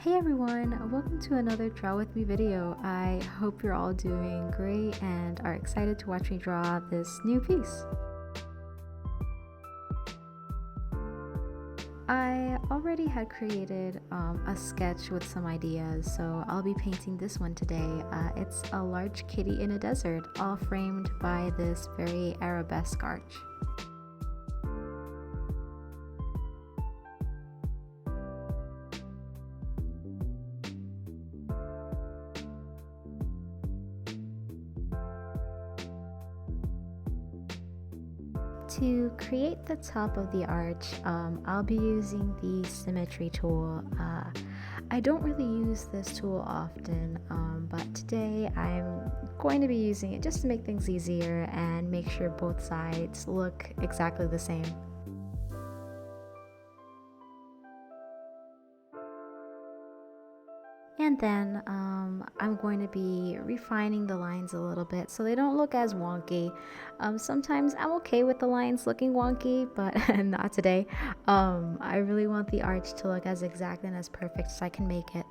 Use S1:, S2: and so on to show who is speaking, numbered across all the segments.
S1: Hey everyone, welcome to another Draw With Me video. I hope you're all doing great and are excited to watch me draw this new piece. I already had created a sketch with some ideas, so I'll be painting this one today. It's a large kitty in a desert, all framed by this very arabesque arch. To create the top of the arch, I'll be using the Symmetry Tool. I don't really use this tool often, but today I'm going to be using it just to make things easier and make sure both sides look exactly the same. And then I'm going to be refining the lines a little bit so they don't look as wonky. Sometimes I'm okay with the lines looking wonky, but not today. I really want the arch to look as exact and as perfect as I can make it.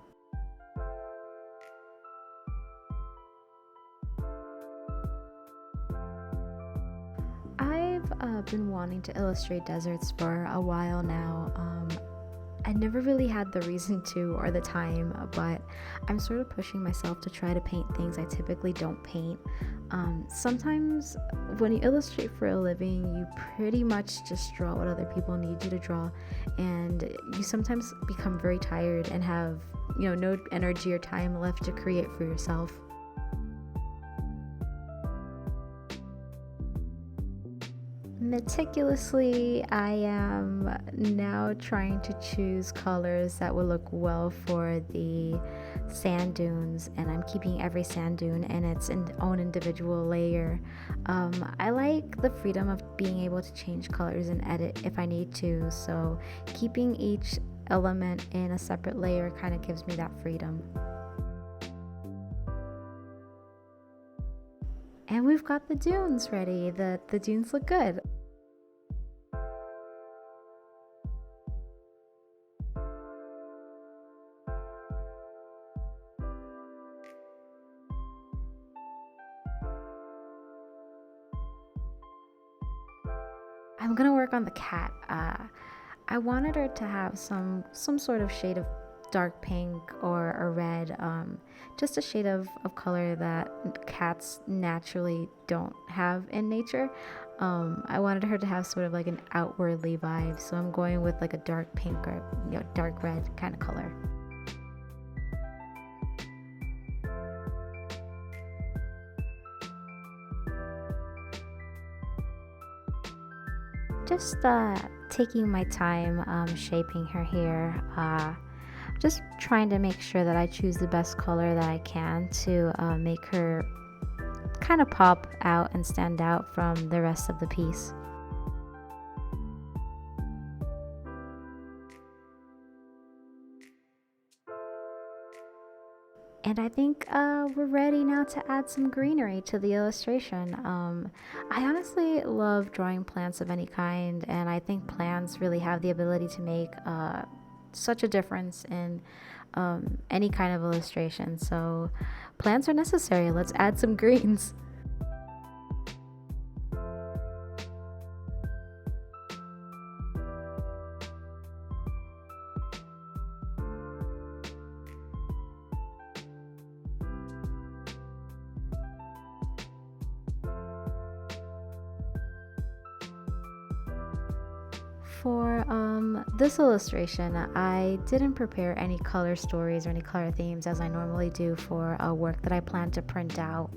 S1: I've been wanting to illustrate deserts for a while now. I never really had the reason to or the time, but I'm sort of pushing myself to try to paint things I typically don't paint. Sometimes when you illustrate for a living, you pretty much just draw what other people need you to draw, and you sometimes become very tired and have, no energy or time left to create for yourself. Meticulously, I am now trying to choose colors that will look well for the sand dunes, and I'm keeping every sand dune in its own individual layer. I like the freedom of being able to change colors and edit if I need to, so keeping each element in a separate layer kind of gives me that freedom. And we've got the dunes ready. The dunes look good. I'm gonna work on the cat. I wanted her to have some sort of shade of dark pink or a red, just a shade of color that cats naturally don't have in nature. I wanted her to have sort of like an outwardly vibe, so I'm going with like a dark pink or dark red kind of color. Just taking my time shaping her hair, just trying to make sure that I choose the best color that I can to make her kind of pop out and stand out from the rest of the piece. And I think we're ready now to add some greenery to the illustration. I honestly love drawing plants of any kind, and I think plants really have the ability to make such a difference in any kind of illustration. So plants are necessary. Let's add some greens. For this illustration, I didn't prepare any color stories or any color themes as I normally do for a work that I plan to print out.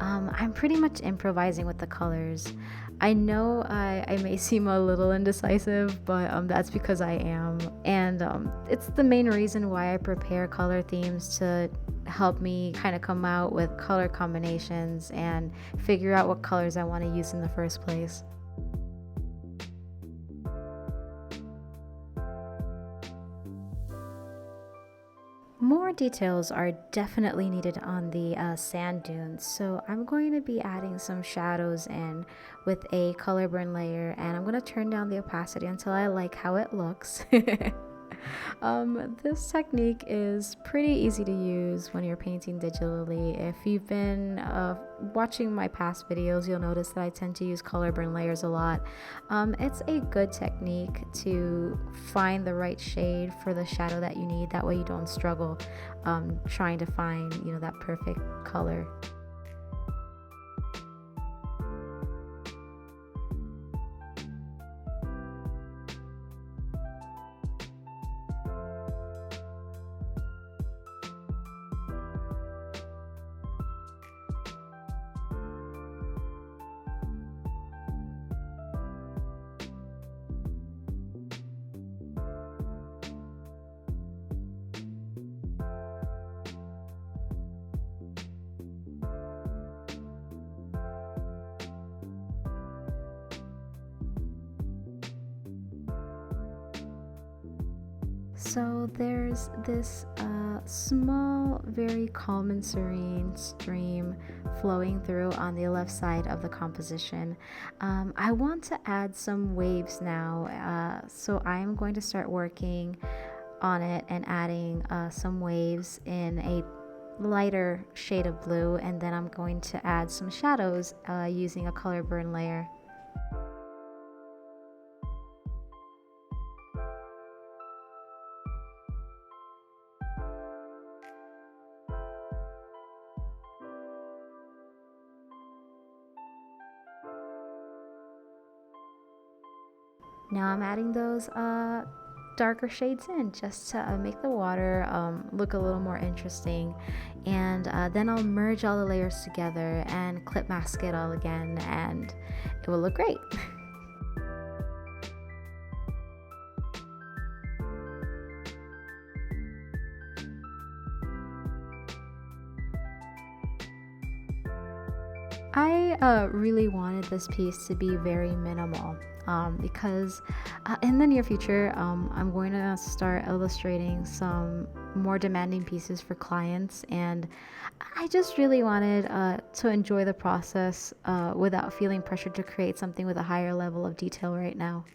S1: I'm pretty much improvising with the colors. I know I may seem a little indecisive, but that's because I am. And it's the main reason why I prepare color themes, to help me kind of come out with color combinations and figure out what colors I want to use in the first place. More details are definitely needed on the sand dunes, so I'm going to be adding some shadows in with a color burn layer, and I'm going to turn down the opacity until I like how it looks. This technique is pretty easy to use when you're painting digitally. If you've been watching my past videos, you'll notice that I tend to use color burn layers a lot. It's a good technique to find the right shade for the shadow that you need. That way you don't struggle trying to find, that perfect color. So there's this small, very calm and serene stream flowing through on the left side of the composition. I want to add some waves now, so I'm going to start working on it and adding some waves in a lighter shade of blue, and then I'm going to add some shadows using a color burn layer. Now I'm adding those darker shades in just to make the water look a little more interesting, and then I'll merge all the layers together and clip mask it all again, and it will look great. I really wanted this piece to be very minimal because in the near future I'm going to start illustrating some more demanding pieces for clients, and I just really wanted to enjoy the process without feeling pressured to create something with a higher level of detail right now.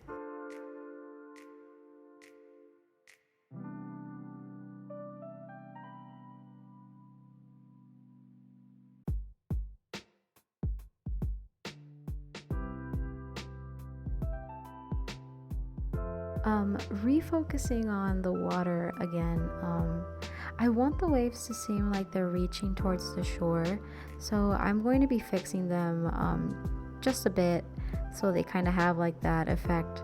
S1: Refocusing on the water again, I want the waves to seem like they're reaching towards the shore, so I'm going to be fixing them just a bit so they kind of have like that effect.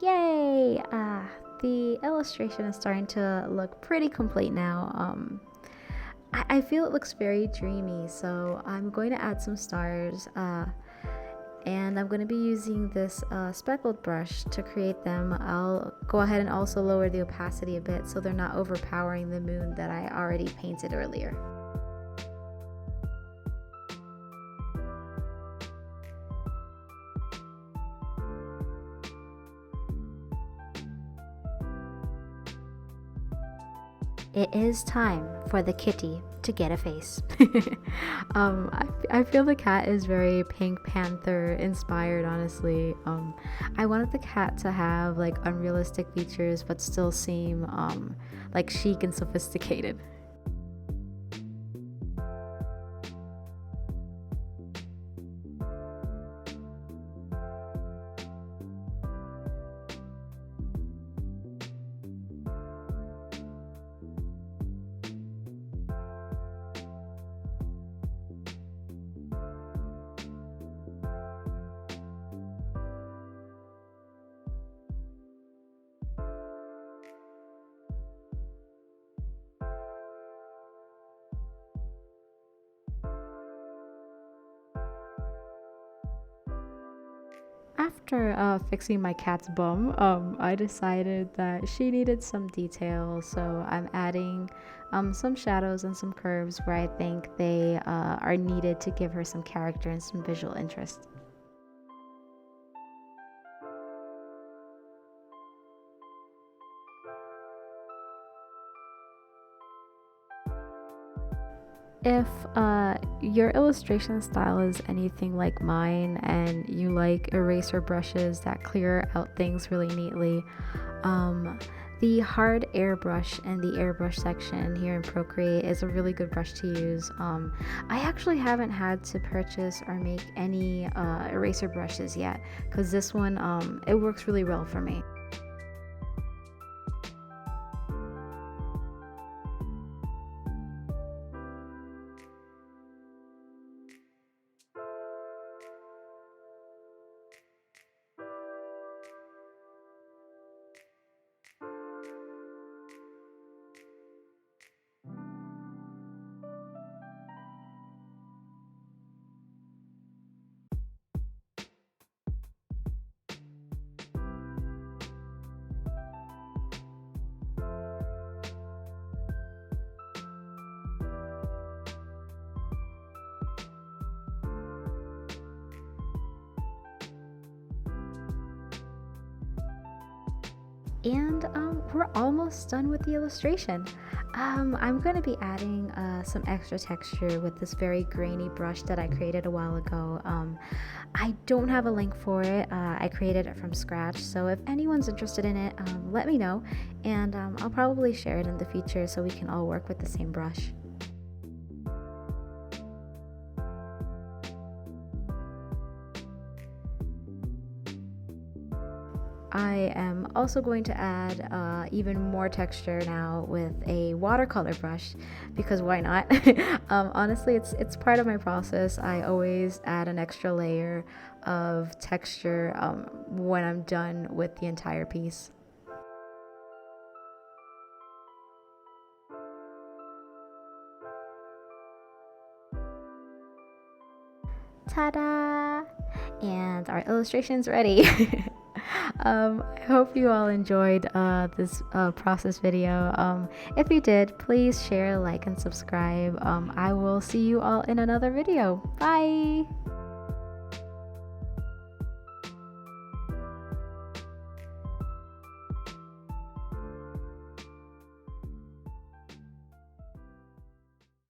S1: Yay! The illustration is starting to look pretty complete now. I feel it looks very dreamy, so I'm going to add some stars, and I'm going to be using this speckled brush to create them. I'll go ahead and also lower the opacity a bit so they're not overpowering the moon that I already painted earlier. It is time for the kitty to get a face. I feel the cat is very Pink Panther inspired, honestly. I wanted the cat to have like unrealistic features but still seem like chic and sophisticated. after fixing my cat's bum, I decided that she needed some detail, so I'm adding some shadows and some curves where I think they are needed to give her some character and some visual interest. If your illustration style is anything like mine and you like eraser brushes that clear out things really neatly, the hard airbrush and the airbrush section here in Procreate is a really good brush to use. I actually haven't had to purchase or make any eraser brushes yet because this one, it works really well for me. And we're almost done with the illustration. I'm going to be adding some extra texture with this very grainy brush that I created a while ago. I don't have a link for it. I created it from scratch, so if anyone's interested in it, let me know, and I'll probably share it in the future so we can all work with the same brush. I am also going to add even more texture now with a watercolor brush, because why not? Honestly, it's part of my process. I always add an extra layer of texture when I'm done with the entire piece. Ta-da! And our illustration's ready. I hope you all enjoyed this process video. If you did, please share, like, and subscribe. I will see you all in another video. Bye!